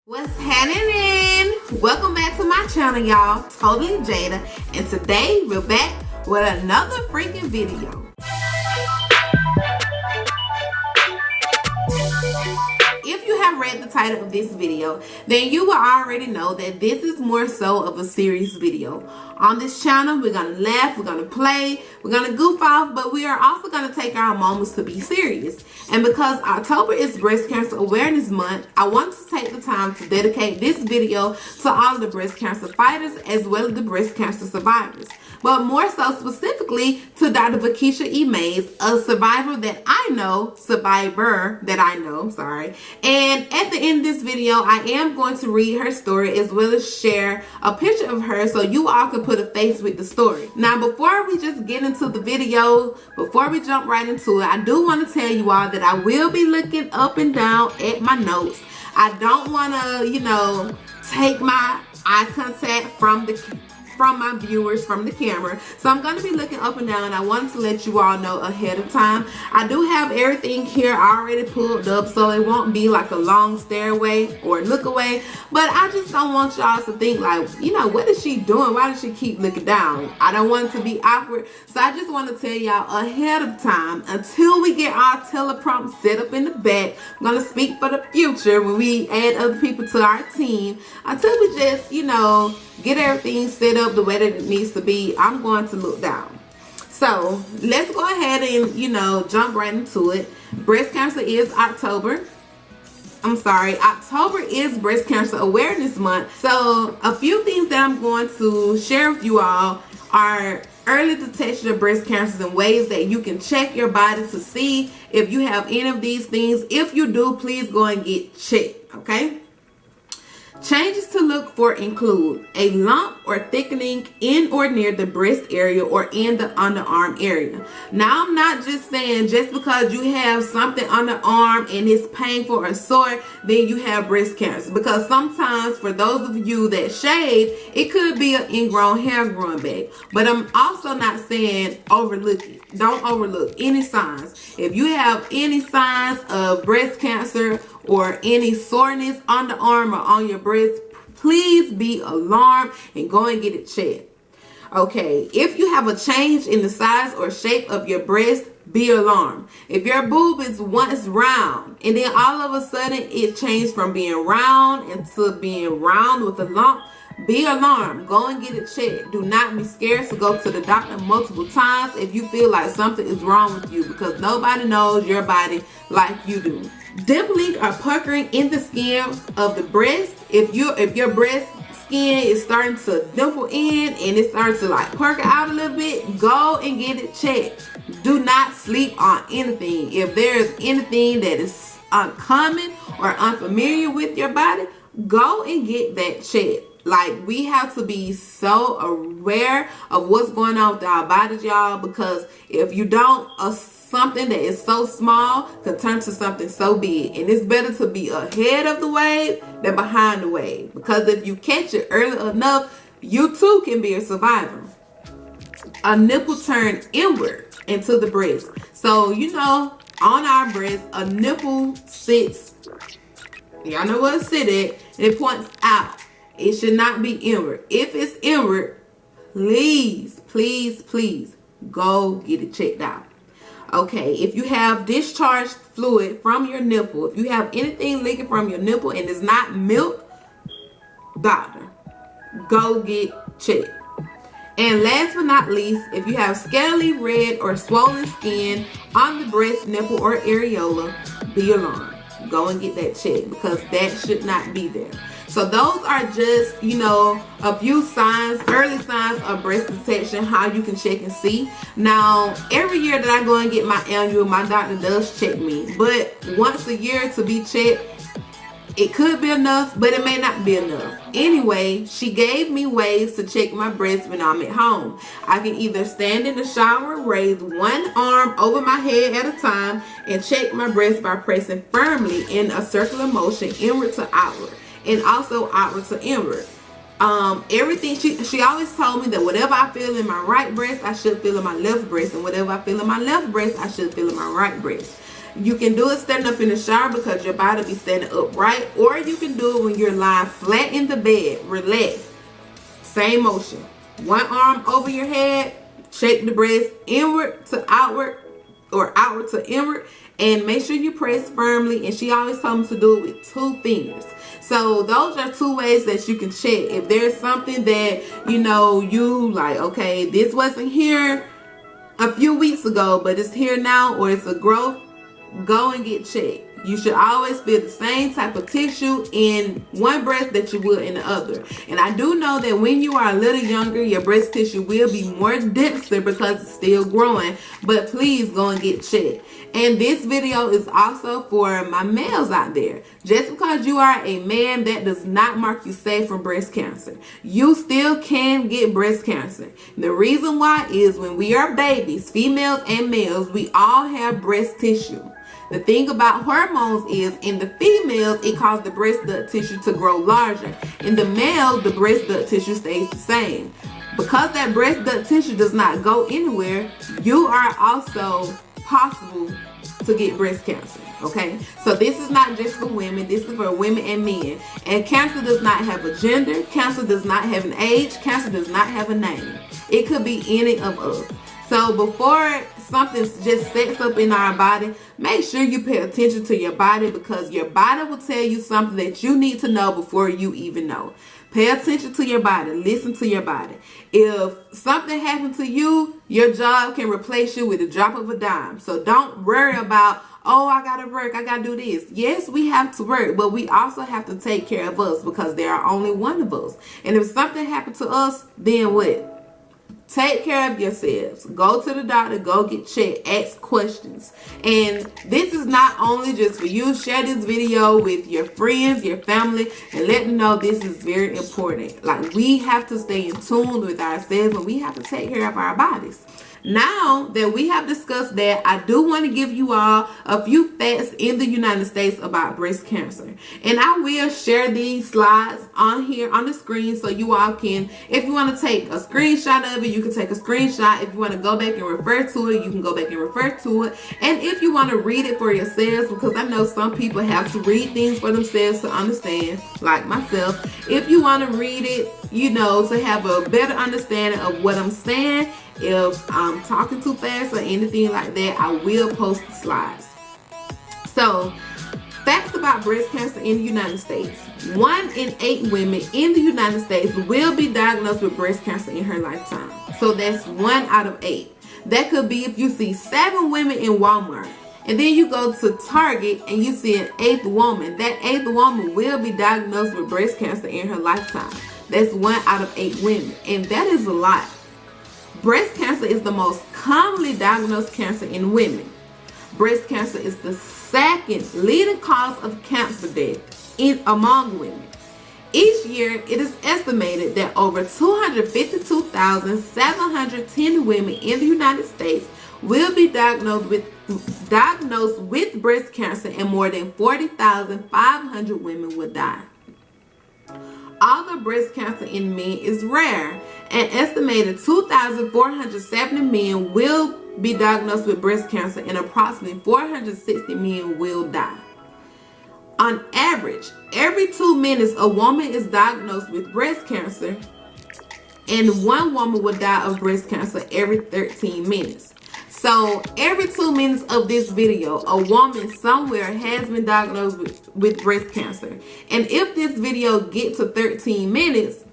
What's happening? Welcome back to my channel, y'all. Totally Jada, and today we're back with another freaking video. If you have read the title of this video, then you will already know that this is more so of a serious video. On this channel, we're gonna laugh, we're gonna play, we're gonna goof off, but we are also gonna take our moments to be serious. And because October is Breast Cancer Awareness Month, I want to take the time to dedicate this video to all of the breast cancer fighters as well as the breast cancer survivors. But more so specifically to Dr. Vakisha E. Mays, a survivor that I know, And at the end of this video, I am going to read her story as well as share a picture of her so you all can put a face with the story. Now, before we just get into the video, before we jump right into it, I do want to tell you all that I will be looking up and down at my notes. I don't want to, take my eye contact from my viewers from the camera, so I'm going to be looking up and down. I wanted to let you all know ahead of time. I do have everything here already pulled up, so it won't be like a long stare away or look away, but I just don't want y'all to think like, what is she doing? Why does she keep looking down? I don't want it to be awkward, so I just want to tell y'all ahead of time, until we get our teleprompter set up in the back. I'm going to speak for the future when we add other people to our team. Until we just, get everything set up the way that it needs to be, I'm going to look down. So let's go ahead and jump right into it. October is Breast Cancer Awareness Month. So a few things that I'm going to share with you all are early detection of breast cancers and ways that you can check your body to see if you have any of these things. If you do, please go and get checked, okay? Changes to look for include a lump or thickening in or near the breast area or in the underarm area. Now, I'm not just saying just because you have something on the arm and it's painful or sore, then you have breast cancer. Because sometimes for those of you that shave, it could be an ingrown hair growing back. But I'm also not saying overlook it. Don't overlook any signs. If you have any signs of breast cancer or any soreness on the arm or on your breast, please be alarmed and go and get it checked. Okay, if you have a change in the size or shape of your breast, be alarmed. If your boob is once round and then all of a sudden it changed from being round into being round with a lump, be alarmed. Go and get it checked. Do not be scared to go to the doctor multiple times if you feel like something is wrong with you, because nobody knows your body like you do. Dimpling or puckering in the skin of the breast. If your breast skin is starting to dimple in and it's starting to like pucker out a little bit, go and get it checked. Do not sleep on anything. If there's anything that is uncommon or unfamiliar with your body, go and get that checked. Like, we have to be so aware of what's going on with our bodies, y'all, because if you don't, something that is so small can turn to something so big. And it's better to be ahead of the wave than behind the wave, because if you catch it early enough, you too can be a survivor. A nipple turn inward into the breast. So, on our breast, a nipple sits, y'all know where it sits at, and it points out. It should not be inward. If it's inward, please go get it checked out. Okay, if you have discharge fluid from your nipple, if you have anything leaking from your nipple and it's not milk, doctor, go get checked. And last but not least, if you have scaly, red, or swollen skin on the breast, nipple, or areola, be alarmed. Go and get that checked, because that should not be there. So those are just, a few signs, early signs of breast detection, how you can check and see. Now, every year that I go and get my annual, my doctor does check me. But once a year to be checked, it could be enough, but it may not be enough. Anyway, she gave me ways to check my breast when I'm at home. I can either stand in the shower, raise one arm over my head at a time, and check my breast by pressing firmly in a circular motion inward to outward, and also outward to inward. Everything she always told me that whatever I feel in my right breast, I should feel in my left breast, and whatever I feel in my left breast, I should feel in my right breast. You can do it standing up in the shower because your body be standing upright, or you can do it when you're lying flat in the bed, relaxed. Same motion. One arm over your head, shake the breast inward to outward or outward to inward, and make sure you press firmly. And she always told me to do it with 2 fingers. So those are 2 ways that you can check. If there's something that, you like, okay, this wasn't here a few weeks ago, but it's here now, or it's a growth, go and get checked. You should always feel the same type of tissue in one breast that you would in the other. And I do know that when you are a little younger, your breast tissue will be more denser because it's still growing. But please go and get checked. And this video is also for my males out there. Just because you are a man, that does not mark you safe from breast cancer. You still can get breast cancer. The reason why is when we are babies, females and males, we all have breast tissue. The thing about hormones is in the females, it causes the breast duct tissue to grow larger. In the male, the breast duct tissue stays the same. Because that breast duct tissue does not go anywhere, you are also possible to get breast cancer. Okay, so this is not just for women, this is for women and men. And cancer does not have a gender, cancer does not have an age, cancer does not have a name. It could be any of us. So before something just sets up in our body, make sure you pay attention to your body, because your body will tell you something that you need to know before you even know. Pay attention to your body. Listen to your body. If something happened to you, your job can replace you with a drop of a dime. So don't worry about, oh, I gotta work, I gotta do this. Yes, we have to work, but we also have to take care of us, because there are only one of us. And if something happened to us, then what? Take care of yourselves. Go to the doctor. Go get checked. Ask questions. And this is not only just for you. Share this video with your friends, your family, and let them know this is very important. Like, we have to stay in tune with ourselves, and we have to take care of our bodies. Now that we have discussed that, I do want to give you all a few facts in the United States about breast cancer. And I will share these slides on here on the screen so you all can, if you want to take a screenshot of it, you can take a screenshot. If you want to go back and refer to it, you can go back and refer to it. And if you want to read it for yourselves, because I know some people have to read things for themselves to understand, like myself. If you want to read it, to have a better understanding of what I'm saying, if I'm talking too fast or anything like that, I will post the slides. So, facts about breast cancer in the United States. 1 in 8 women in the United States will be diagnosed with breast cancer in her lifetime. So that's 1 out of 8. That could be if you see 7 women in Walmart, and then you go to Target and you see an 8th woman. That 8th woman will be diagnosed with breast cancer in her lifetime. That's 1 out of 8 women, and that is a lot. Breast cancer is the most commonly diagnosed cancer in women. Breast cancer is the 2nd leading cause of cancer death among women. Each year, it is estimated that over 252,710 women in the United States will be diagnosed with breast cancer, and more than 40,500 women will die. Although breast cancer in men is rare, an estimated 2,470 men will be diagnosed with breast cancer, and approximately 460 men will die. On average, every 2 minutes a woman is diagnosed with breast cancer, and 1 woman will die of breast cancer every 13 minutes. So every 2 minutes of this video, a woman somewhere has been diagnosed with breast cancer. And if this video gets to 13 minutes,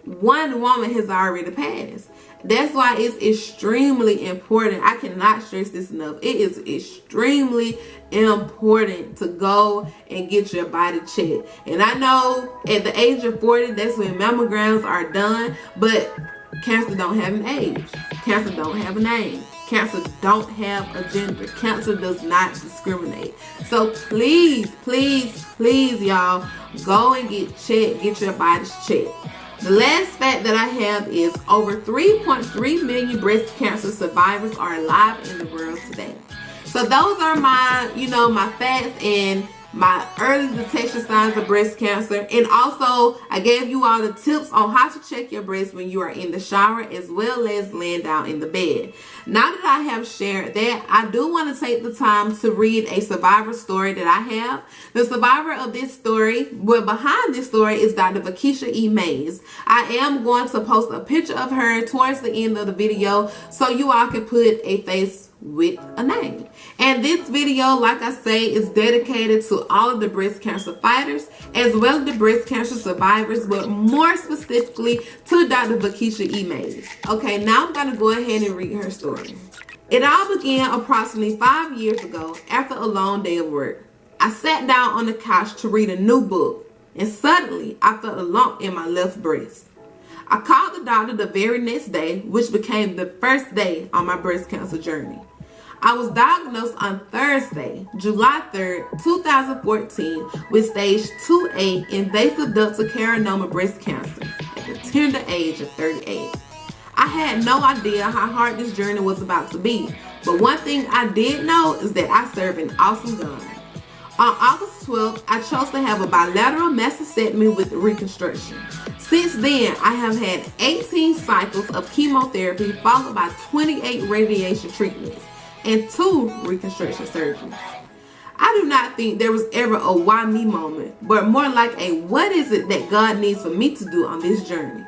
1 woman has already passed. That's why it's extremely important. I cannot stress this enough. It is extremely important to go and get your body checked. And I know at the age of 40, that's when mammograms are done, but cancer don't have an age. Cancer don't have a name. Cancer don't have a gender. Cancer does not discriminate. So please, please, please, y'all, go and get checked. Get your bodies checked. The last fact that I have is over 3.3 million breast cancer survivors are alive in the world today. So those are my, my facts, and my early detection signs of breast cancer, and also I gave you all the tips on how to check your breast when you are in the shower as well as laying down in the bed. Now that I have shared that, I do want to take the time to read a survivor story that I have. The survivor of this story, well, behind this story is Dr. Vakisha E. Mays. I am going to post a picture of her towards the end of the video so you all can put a face with a name. And this video, like I say, is dedicated to all of the breast cancer fighters as well as the breast cancer survivors, but more specifically to Dr. Vakisha E. Mays. Okay, now I'm going to go ahead and read her story. It all began approximately 5 years ago after a long day of work. I sat down on the couch to read a new book, and suddenly I felt a lump in my left breast. I called the doctor the very next day, which became the first day on my breast cancer journey. I was diagnosed on Thursday, July 3rd, 2014 with stage 2A invasive ductal carcinoma breast cancer at the tender age of 38. I had no idea how hard this journey was about to be, but one thing I did know is that I serve an awesome God. On August 12th, I chose to have a bilateral mastectomy with reconstruction. Since then, I have had 18 cycles of chemotherapy followed by 28 radiation treatments and 2 reconstruction surgeries. I do not think there was ever a why me moment, but more like a what is it that God needs for me to do on this journey.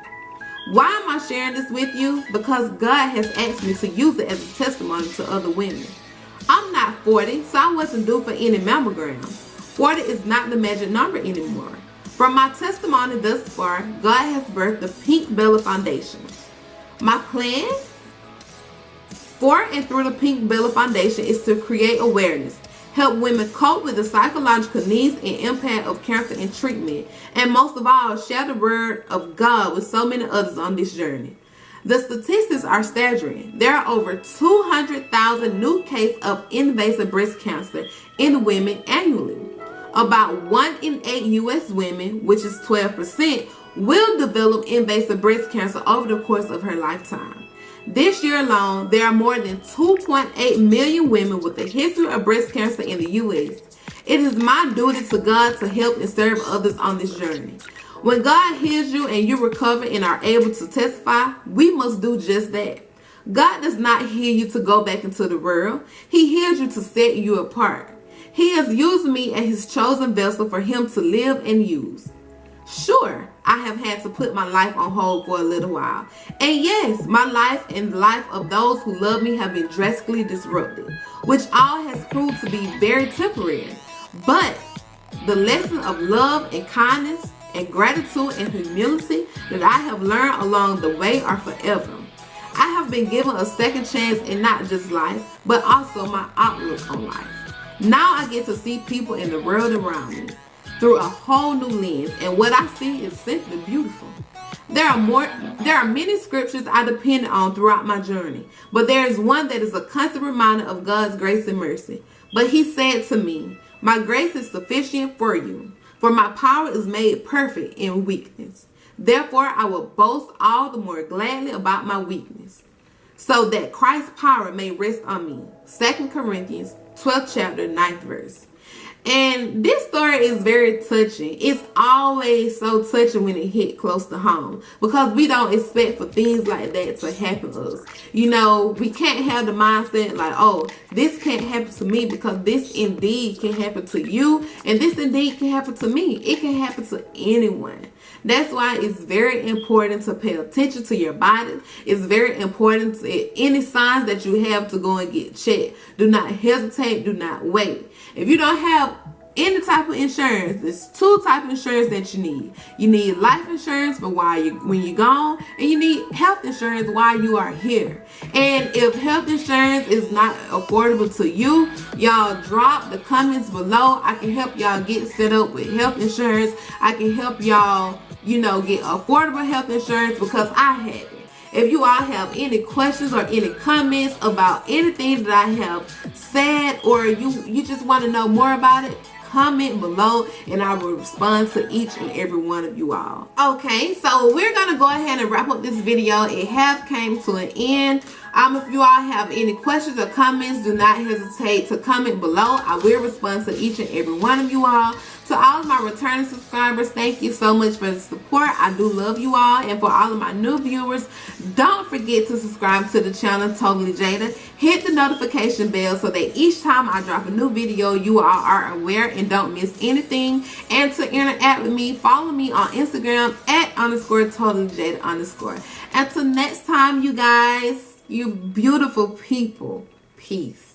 Why am I sharing this with you? Because God has asked me to use it as a testimony to other women. I'm not 40, so I wasn't due for any mammograms. 40 is not the magic number anymore. From my testimony thus far, God has birthed the Pink Bella Foundation. My plan for and through the Pink Bella Foundation is to create awareness, help women cope with the psychological needs and impact of cancer and treatment, and most of all, share the word of God with so many others on this journey. The statistics are staggering. There are over 200,000 new cases of invasive breast cancer in women annually. About 1 in 8 U.S. women, which is 12%, will develop invasive breast cancer over the course of her lifetime. This year alone, there are more than 2.8 million women with a history of breast cancer in the U.S. It is my duty to God to help and serve others on this journey. When God heals you and you recover and are able to testify, we must do just that. God does not heal you to go back into the world. He heals you to set you apart. He has used me as his chosen vessel for him to live and use. Sure, I have had to put my life on hold for a little while. And yes, my life and the life of those who love me have been drastically disrupted, which all has proved to be very temporary. But the lesson of love and kindness and gratitude and humility that I have learned along the way are forever. I have been given a second chance in not just life, but also my outlook on life. Now I get to see people in the world around me through a whole new lens, and what I see is simply beautiful. There are many scriptures I depend on throughout my journey, but there is one that is a constant reminder of God's grace and mercy. But he said to me, "My grace is sufficient for you, for my power is made perfect in weakness. Therefore, I will boast all the more gladly about my weakness, so that Christ's power may rest on me." 2 Corinthians 12th chapter, 9th verse. And this story is very touching. It's always so touching when it hit close to home, because we don't expect for things like that to happen to us. You know, we can't have the mindset like, oh, this can't happen to me, because this indeed can happen to you, and this indeed can happen to me. It can happen to anyone. That's why it's very important to pay attention to your body. It's very important to any signs that you have to go and get checked. Do not hesitate. Do not wait. If you don't have any type of insurance, there's 2 types of insurance that you need. You need life insurance for when you're gone, and you need health insurance while you are here. And if health insurance is not affordable to you, y'all drop the comments below. I can help y'all get set up with health insurance. I can help y'all, get affordable health insurance, because I had it. If you all have any questions or any comments about anything that I have said, or you just want to know more about it, comment below and I will respond to each and every one of you all. Okay, so we're gonna go ahead and wrap up this video. It has came to an end. If you all have any questions or comments, do not hesitate to comment below. I will respond to each and every one of you all. To all of my returning subscribers, thank you so much for the support. I do love you all. And for all of my new viewers, don't forget to subscribe to the channel Totally Jada. Hit the notification bell so that each time I drop a new video, you all are aware and don't miss anything. And to interact with me, follow me on Instagram @_TotallyJada_. Until next time, you guys, you beautiful people. Peace.